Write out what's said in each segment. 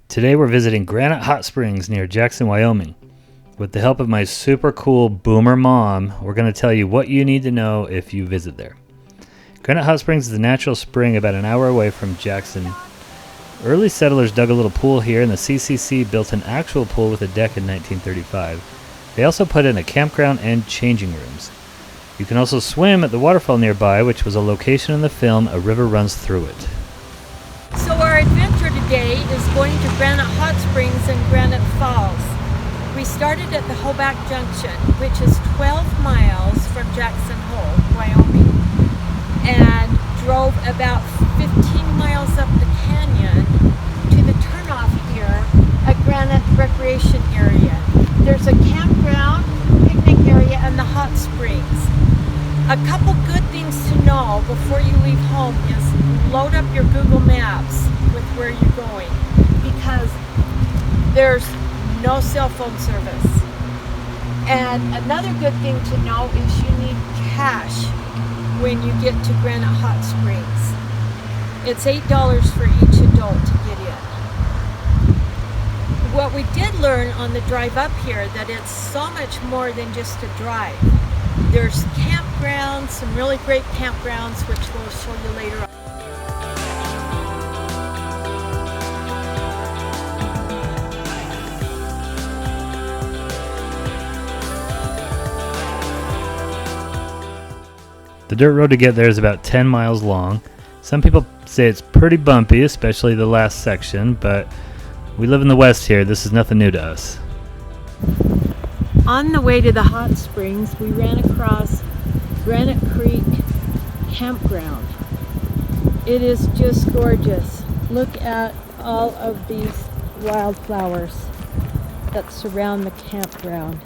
Today we're visiting Granite Hot Springs near Jackson, Wyoming. With the help of my super cool boomer mom, we're going to tell you what you need to know if you visit there. Granite Hot Springs is a natural spring about an hour away from Jackson. Early settlers dug a little pool here, and the CCC built an actual pool with a deck in 1935. They also put in a campground and changing rooms. You can also swim at the waterfall nearby, which was a location in the film A River Runs Through It. So our adventure today is going to Granite Hot Springs and Granite Falls. We started at the Hoback Junction, which is 12 miles from Jackson Hole, Wyoming, and drove about 15 miles up the canyon to the turnoff here at Granite Recreation Area. There's a campground, picnic area, and the hot springs. A couple good things to know before you leave home is load up your Google Maps with where you're going, because there's no cell phone service. And another good thing to know is you need cash when you get to Granite Hot Springs. It's $8 for each adult to get in. What we did learn on the drive up here, that it's so much more than just a drive. There's campgrounds, some really great campgrounds, which we'll show you later on. The dirt road to get there is about 10 miles long. Some people say it's pretty bumpy, especially the last section, but we live in the West here. This is nothing new to us. On the way to the hot springs, we ran across Granite Creek Campground. It is just gorgeous. Look at all of these wildflowers that surround the campground.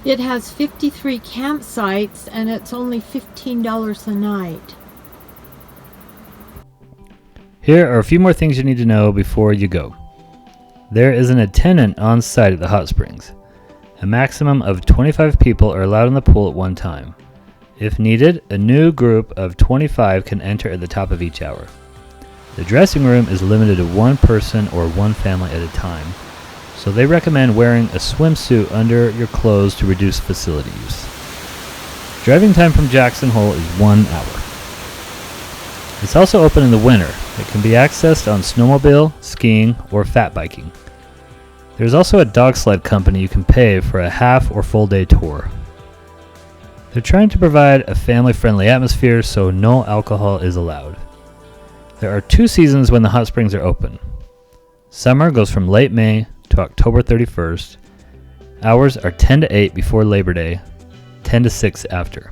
It has 53 campsites and it's only $15 a night. Here are a few more things you need to know before you go. There is an attendant on site at the hot springs. A maximum of 25 people are allowed in the pool at one time. If needed, a new group of 25 can enter at the top of each hour. The dressing room is limited to one person or one family at a time, so they recommend wearing a swimsuit under your clothes to reduce facility use. Driving time from Jackson Hole is 1 hour. It's also open in the winter. It can be accessed on snowmobile, skiing, or fat biking. There's also a dog sled company you can pay for a half or full day tour. They're trying to provide a family-friendly atmosphere, so no alcohol is allowed. There are 2 seasons when the hot springs are open. Summer goes from late May to October 31st. Hours are 10 to 8 before Labor Day, 10 to 6 after.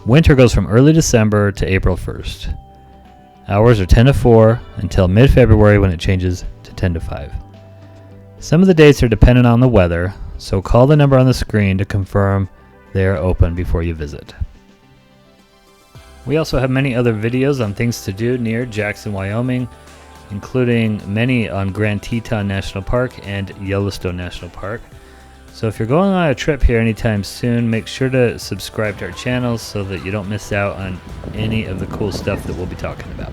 Winter goes from early December to April 1st. Hours are 10 to 4 until mid-February, when it changes to 10 to 5. Some of the dates are dependent on the weather, so call the number on the screen to confirm they are open before you visit. We also have many other videos on things to do near Jackson, Wyoming, including many on Grand Teton National Park and Yellowstone National Park. So if you're going on a trip here anytime soon, make sure to subscribe to our channel so that you don't miss out on any of the cool stuff that we'll be talking about.